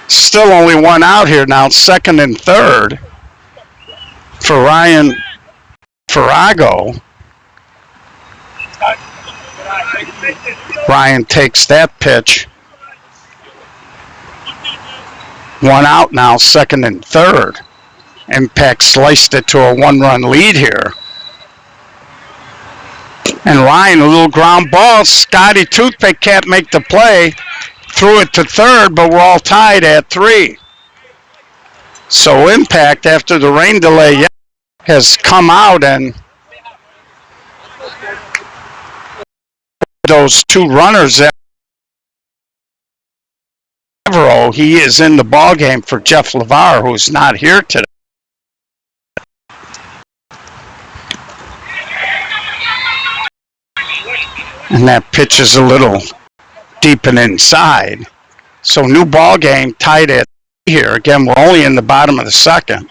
Still only one out here now, second and third for Ryan Farrago. Ryan takes that pitch. One out now, second and third. Impact sliced it to a one-run lead here. And Ryan, a little ground ball. Scotty Toothpick can't make the play. Threw it to third, but we're all tied at 3. So Impact, after the rain delay, has come out and those 2 runners that he is in the ball game for Jeff LeVar, who's not here today. And that pitch is a little deep and inside. So new ball game, tied at here. Again, we're only in the bottom of the second.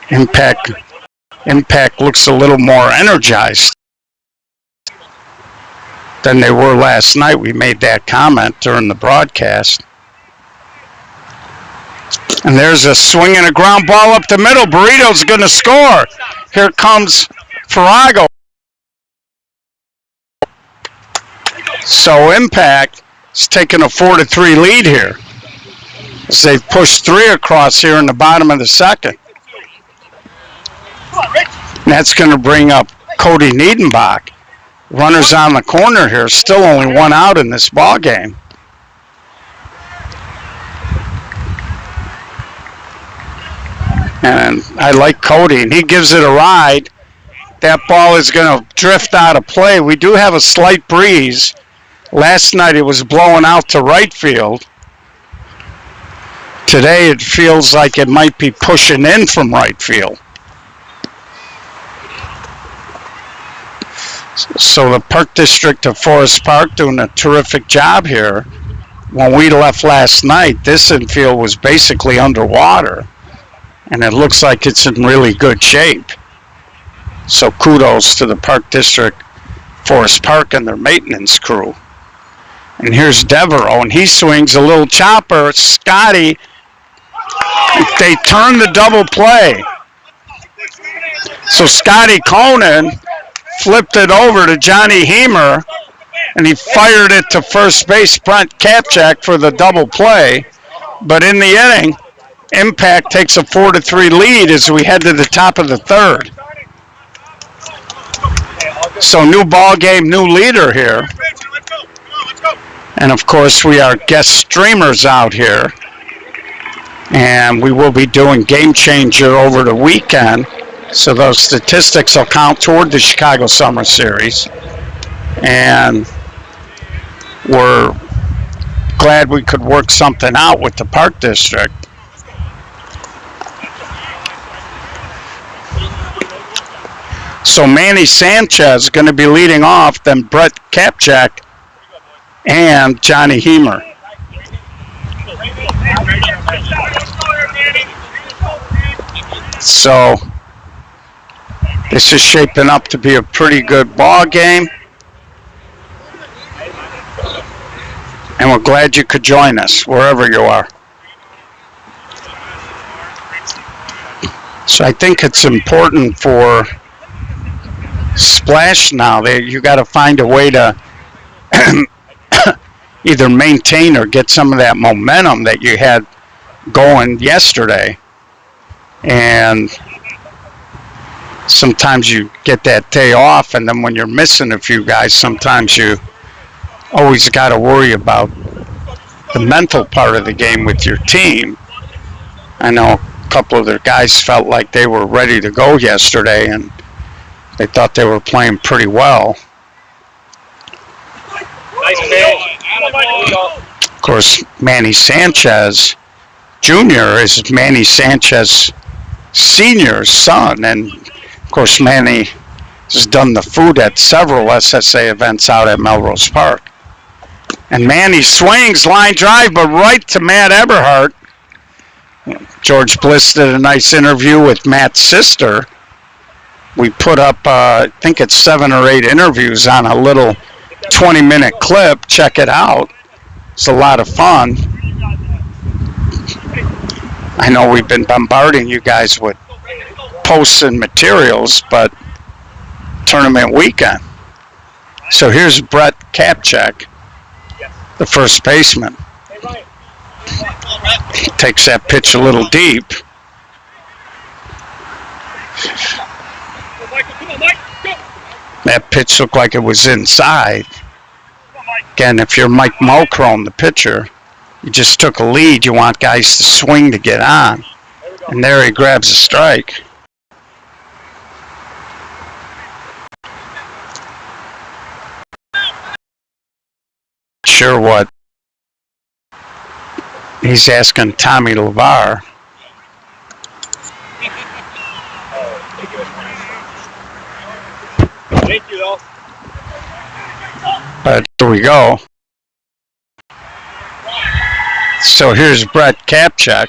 Impact looks a little more energized than they were last night. We made that comment during the broadcast. And there's a swing and a ground ball up the middle. Burrito's going to score. Here comes Farrago. So Impact is taking a 4-3 lead here as they've pushed 3 across here in the bottom of the second. And that's going to bring up Cody Niedenbach. Runners on the corner here, still only 1 out in this ball game. And I like Cody, and he gives it a ride. That ball is going to drift out of play. We do have a slight breeze. Last night it was blowing out to right field. Today it feels like it might be pushing in from right field. So the Park District of Forest Park doing a terrific job here. When we left last night, this infield was basically underwater, and it looks like it's in really good shape. So kudos to the Park District Forest Park and their maintenance crew. And here's Devereaux, and he swings a little chopper. Scotty, they turn the double play. So Scotty Conan flipped it over to Johnny Hemer, and he fired it to first base Brent Kapchak for the double play. But in the inning, Impact takes a 4-3 lead as we head to the top of the third. So new ball game, new leader here. And of course we are guest streamers out here. And we will be doing Game Changer over the weekend. So those statistics will count toward the Chicago Summer Series. And we're glad we could work something out with the Park District. So Manny Sanchez is going to be leading off, then Brett Kapchak and Johnny Hemer. So this is shaping up to be a pretty good ball game. And we're glad you could join us wherever you are. So I think it's important for Splash now. You got to find a way to either maintain or get some of that momentum that you had going yesterday. And sometimes you get that day off, and then when you're missing a few guys, sometimes you always got to worry about the mental part of the game with your team. I know a couple of their guys felt like they were ready to go yesterday, and they thought they were playing pretty well. Of course, Manny Sanchez Jr. is Manny Sanchez Sr.'s son, and of course Manny has done the food at several SSA events out at Melrose Park. And Manny swings, line drive, but right to Matt Eberhardt. George Bliss did a nice interview with Matt's sister. We put up, I think it's 7 or 8 interviews on a little 20-minute clip. Check it out. It's a lot of fun. I know we've been bombarding you guys with posts and materials, but tournament weekend. So here's Brett Kapchak, the first baseman. Takes that pitch a little deep. That pitch looked like it was inside. Again, if you're Mike Mulchrone, the pitcher, you just took a lead. You want guys to swing to get on. And there he grabs a strike. Sure what he's asking Tommy LeVar. Thank you, though. But here we go. So here's Brett Kapchak.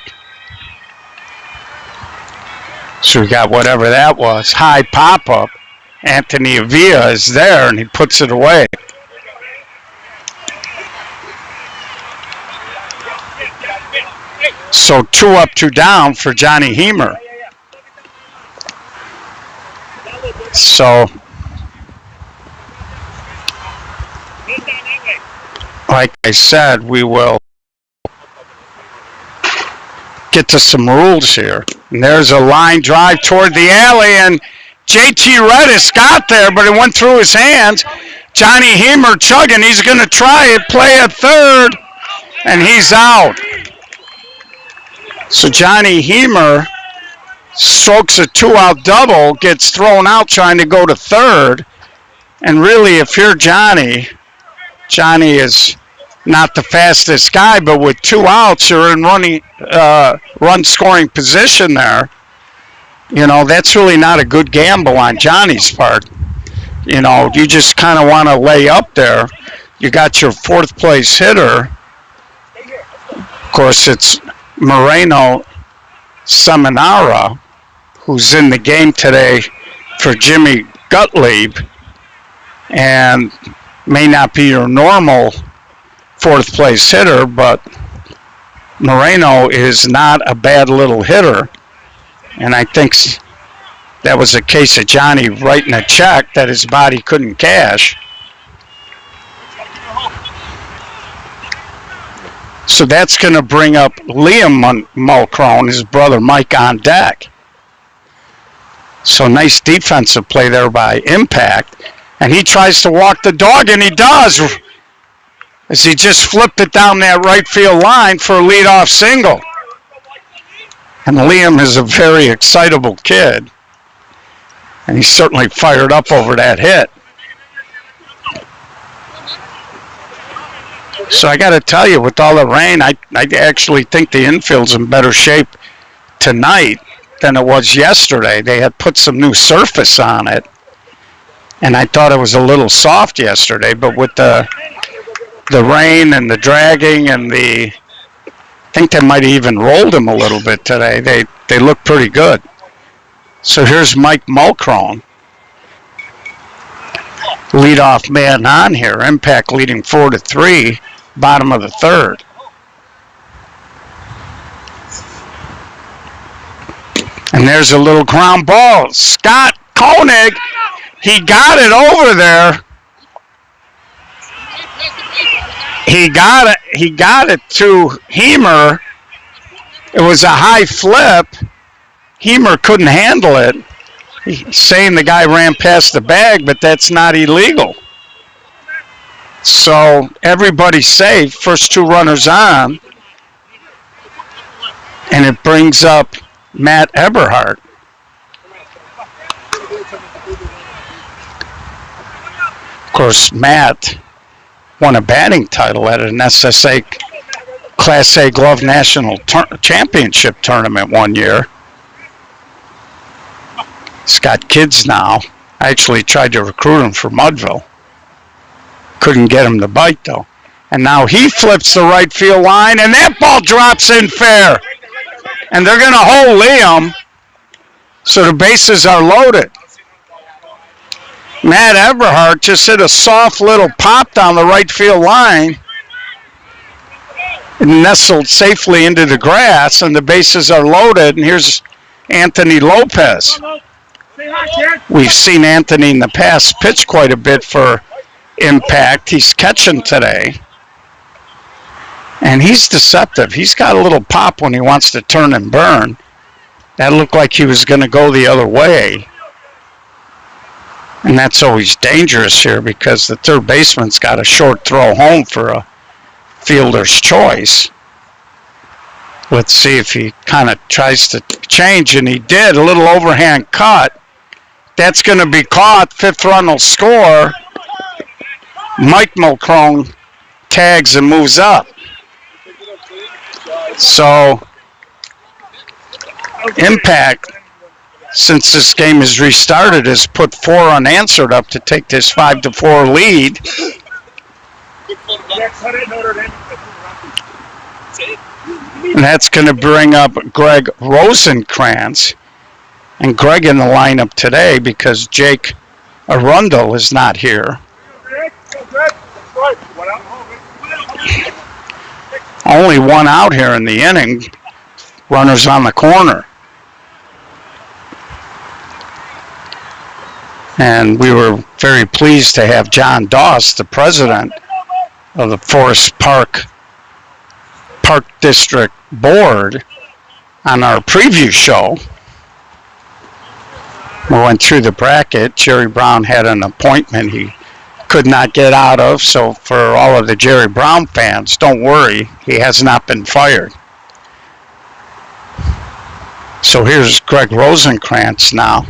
So we got whatever that was. High pop-up. Anthony Avila is there, and he puts it away. So 2 up, 2 down for Johnny Hemer. So, like I said, we will get to some rules here. And there's a line drive toward the alley, and JT Redis got there, but it went through his hands. Johnny Hemer chugging. He's going to try it, play at third, and he's out. So Johnny Hemer strokes a 2-out double, gets thrown out trying to go to third. And really, if you're Johnny is not the fastest guy, but with 2 outs, you're in run scoring position there. You know, that's really not a good gamble on Johnny's part. You know, you just kind of want to lay up there. You got your 4th place hitter. Of course, it's Moreno Seminara, who's in the game today for Jimmy Gottlieb, and may not be your normal 4th place hitter, but Moreno is not a bad little hitter, and I think that was a case of Johnny writing a check that his body couldn't cash. So that's going to bring up Liam Mulchrone, his brother Mike, on deck. So nice defensive play there by Impact. And he tries to walk the dog, and he does, as he just flipped it down that right field line for a leadoff single. And Liam is a very excitable kid. And he's certainly fired up over that hit. So I got to tell you, with all the rain, I actually think the infield's in better shape tonight than it was yesterday. They had put some new surface on it, and I thought it was a little soft yesterday. But with the rain and the dragging and I think they might have even rolled them a little bit today. They look pretty good. So here's Mike Mulchrone, leadoff man on here. Impact leading 4-3. Bottom of the 3rd. And there's a little ground ball. Scott Koenig, he got it over there. He got it to Hemer. It was a high flip. Hemer couldn't handle it. He's saying the guy ran past the bag, but that's not illegal. So everybody's safe. First 2 runners on. And it brings up Matt Eberhardt. Of course, Matt won a batting title at an SSA Class A Glove National Championship tournament one year. He's got kids now. I actually tried to recruit him for Mudville. Couldn't get him to bite, though. And now he flips the right field line, and that ball drops in fair. And they're going to hold Liam, so the bases are loaded. Matt Eberhardt just hit a soft little pop down the right field line and nestled safely into the grass, and the bases are loaded, and here's Anthony Lopez. We've seen Anthony in the past pitch quite a bit for Impact. He's catching today, and he's deceptive. He's got a little pop when he wants to turn and burn. That looked like he was going to go the other way. And that's always dangerous here because the third baseman's got a short throw home for a fielder's choice. Let's see if he kind of tries to change, and he did. A little overhand cut. That's going to be caught. Fifth run will score. Mike Mulcrone tags and moves up. So, Impact, since this game is restarted, has put 4 unanswered up to take this 5-4 lead. And that's going to bring up Greg Rosenkrantz. And Greg in the lineup today because Jake Arundel is not here. Only one out here in the inning. Runners on the corner. And we were very pleased to have John Doss, the president of the Forest Park District Board, on our preview show. We went through the bracket. Jerry Brown had an appointment he could not get out of, so for all of the Jerry Brown fans, don't worry, he has not been fired. So here's Greg Rosenkrantz now.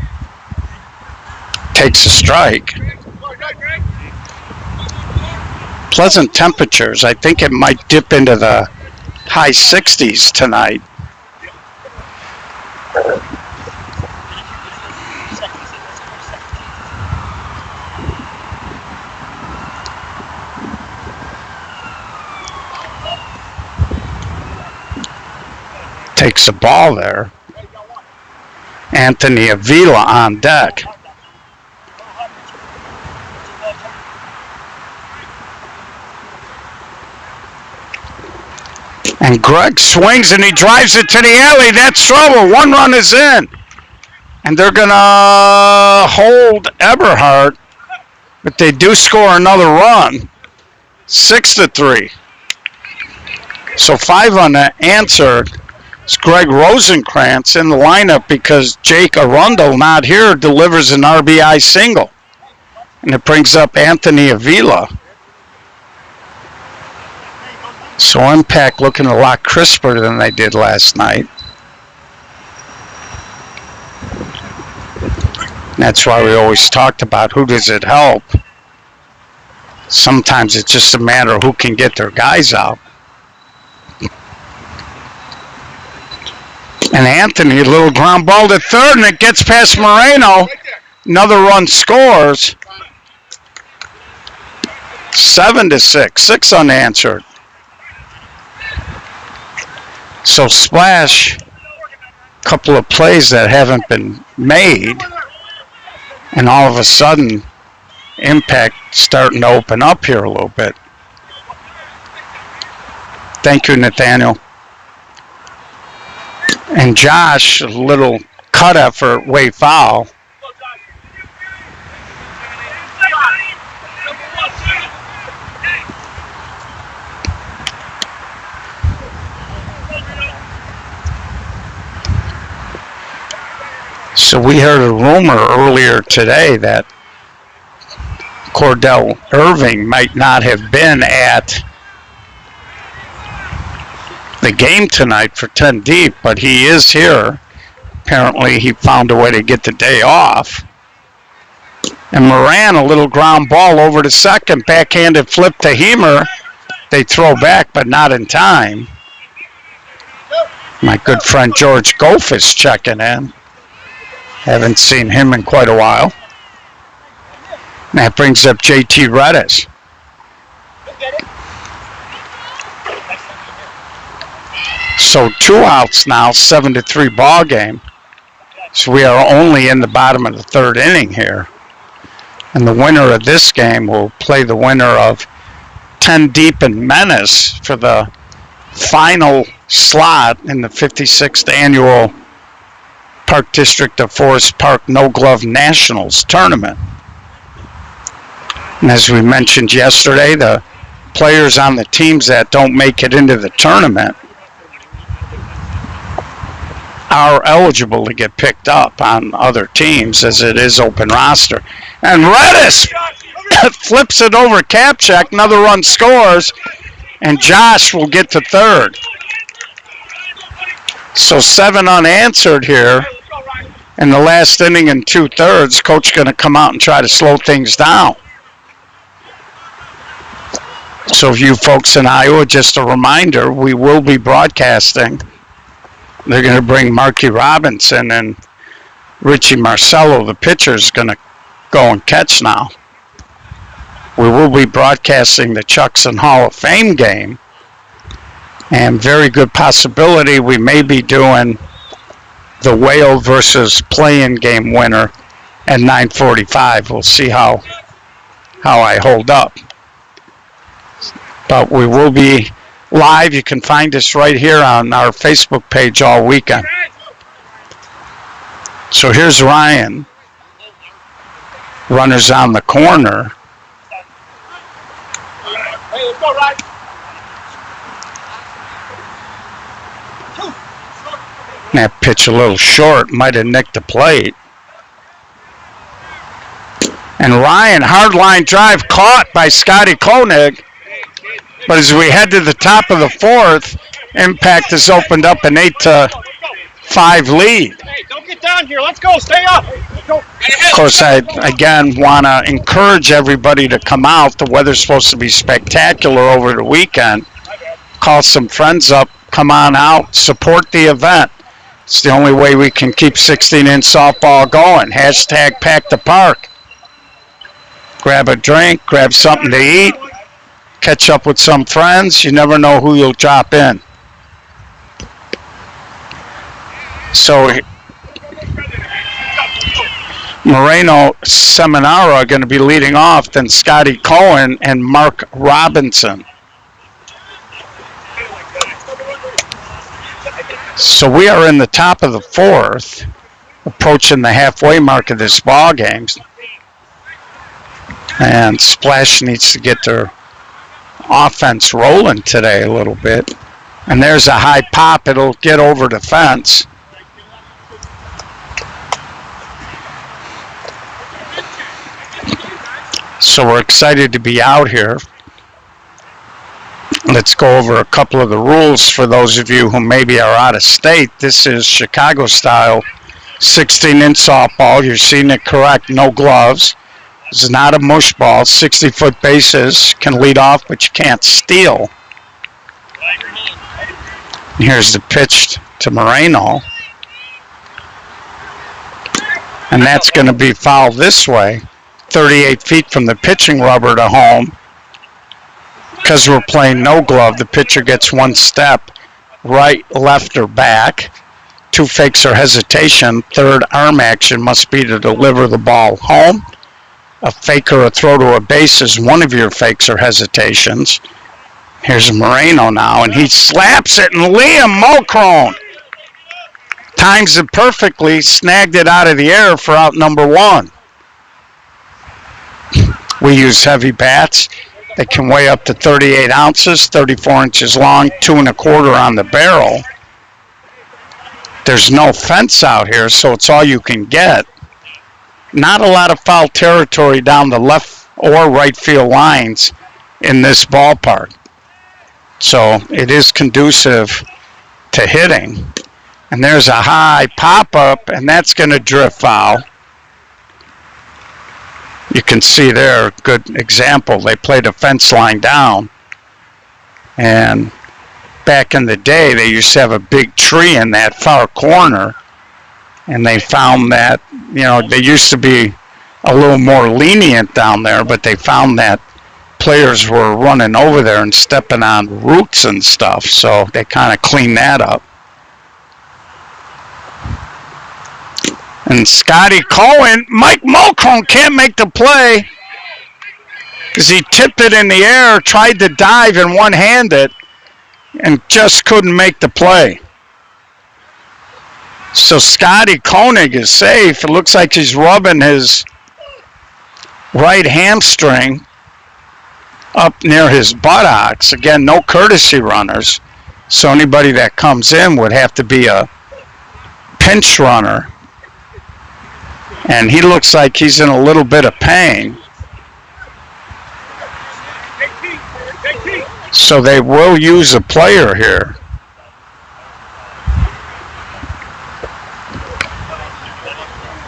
Takes a strike. Pleasant temperatures. I think it might dip into the high 60s tonight. Takes a ball there. Anthony Avila on deck. And Greg swings and he drives it to the alley. That's trouble. 1 run is in. And they're going to hold Eberhardt. But they do score another run. 6-3. So 5 unanswered. It's Greg Rosenkrantz in the lineup because Jake Arundel, not here, delivers an RBI single. And it brings up Anthony Avila. So Impact looking a lot crisper than they did last night. And that's why we always talked about who does it help. Sometimes it's just a matter of who can get their guys out. And Anthony, a little ground ball to third, and it gets past Moreno. Another run scores. 7-6, 6 unanswered. So Splash, a couple of plays that haven't been made, and all of a sudden, Impact starting to open up here a little bit. Thank you, Nathaniel. And Josh, a little cut effort, way foul. So we heard a rumor earlier today that Cordell Irving might not have been at the game tonight for 10 Deep, but he is here. Apparently he found a way to get the day off. And Moran, a little ground ball over to second, backhanded flip to Hemer. They throw back, but not in time. My good friend George Goff is checking in. Haven't seen him in quite a while. And that brings up JT Redis. So 2 outs now, 7-3 ball game. So we are only in the bottom of the 3rd inning here. And the winner of this game will play the winner of 10 Deep and Menace for the final slot in the 56th annual Park District of Forest Park No Glove Nationals tournament. And as we mentioned yesterday, the players on the teams that don't make it into the tournament are eligible to get picked up on other teams, as it is open roster. And Redis flips it over Kapchak. Another run scores, and Josh will get to third. So 7 unanswered here in the last inning and 2/3. Coach going to come out and try to slow things down. So you folks in Iowa, just a reminder, we will be broadcasting. They're going to bring Marky Robinson, and Richie Marcello, the pitcher, is going to go and catch now. We will be broadcasting the Chuckson Hall of Fame game, and very good possibility we may be doing the Whale versus Play-In game winner at 9:45. We'll see how I hold up. But we will be live. You can find us right here on our Facebook page all weekend. So here's Ryan. Runners on the corner. Hey, let's go, Ryan. That pitch a little short. Might have nicked the plate. And Ryan, hard line drive caught by Scotty Koenig. But as we head to the top of the 4th, Impact has opened up an 8-5 lead. Hey, don't get down here. Let's go. Stay up. Of course, I, again, want to encourage everybody to come out. The weather's supposed to be spectacular over the weekend. Call some friends up. Come on out. Support the event. It's the only way we can keep 16-inch softball going. Hashtag Pack the Park. Grab a drink. Grab something to eat. Catch up with some friends. You never know who you'll drop in. So Moreno Seminara are going to be leading off, then Scotty Cohen and Mark Robinson. So we are in the top of the 4th, approaching the halfway mark of this ball game. And Splash needs to get their offense rolling today a little bit. And there's a high pop. It'll get over the fence. So we're excited to be out here. Let's go over a couple of the rules for those of you who maybe are out of state. This is Chicago style 16-inch softball. You're seeing it correct. No gloves. This is not a mush ball. 60-foot bases. Can lead off, but you can't steal. Here's the pitch to Moreno. And that's going to be fouled this way. 38 feet from the pitching rubber to home. Because we're playing no glove, the pitcher gets one step, right, left, or back. 2 fakes or hesitation. 3rd arm action must be to deliver the ball home. A fake or a throw to a base is one of your fakes or hesitations. Here's Moreno now, and he slaps it, and Liam Mulcrone times it perfectly, snagged it out of the air for out number 1. We use heavy bats. They can weigh up to 38 ounces, 34 inches long, 2 1/4 on the barrel. There's no fence out here, so it's all you can get. Not a lot of foul territory down the left or right field lines in this ballpark. So it is conducive to hitting. And there's a high pop-up, and that's going to drift foul. You can see there, good example. They played a fence line down. And back in the day, they used to have a big tree in that far corner. And they found that, you know, they used to be a little more lenient down there, but they found that players were running over there and stepping on roots and stuff. So they kind of cleaned that up. And Scotty Cohen, Mike Mulcomb can't make the play because he tipped it in the air, tried to dive and one-hand it, and just couldn't make the play. So Scotty Koenig is safe. It looks like he's rubbing his right hamstring up near his buttocks. Again, no courtesy runners. So anybody that comes in would have to be a pinch runner. And he looks like he's in a little bit of pain. So they will use a player here.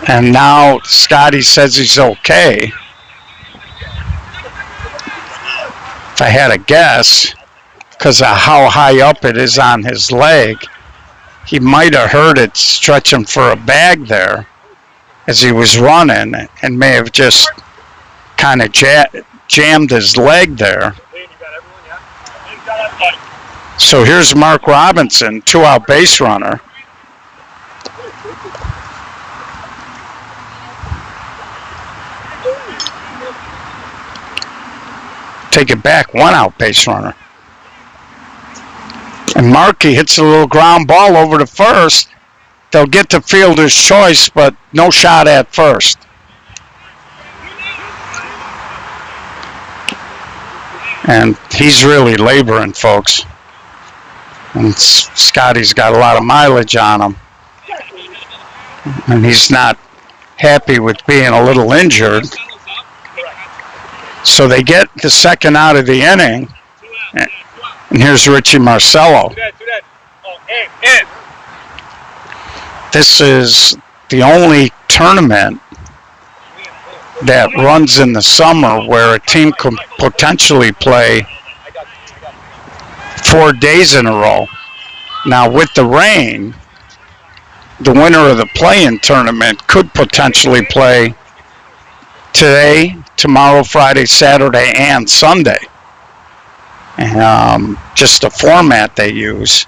And now Scotty says he's okay. If I had a guess, because of how high up it is on his leg, he might have heard it stretching for a bag there as he was running and may have just kind of jammed his leg there. So here's Mark Robinson, 2-out base runner. Take it back, 1-out base runner. And Markey hits a little ground ball over to first. They'll get to fielder's choice, but no shot at first. And he's really laboring, folks. And Scotty's got a lot of mileage on him. And he's not happy with being a little injured. So they get the second out of the inning. And here's Richie Marcello. This is the only tournament that runs in the summer where a team can potentially play 4 days in a row. Now with the rain, the winner of the play-in tournament could potentially play today, tomorrow, Friday, Saturday, and Sunday. Just the format they use.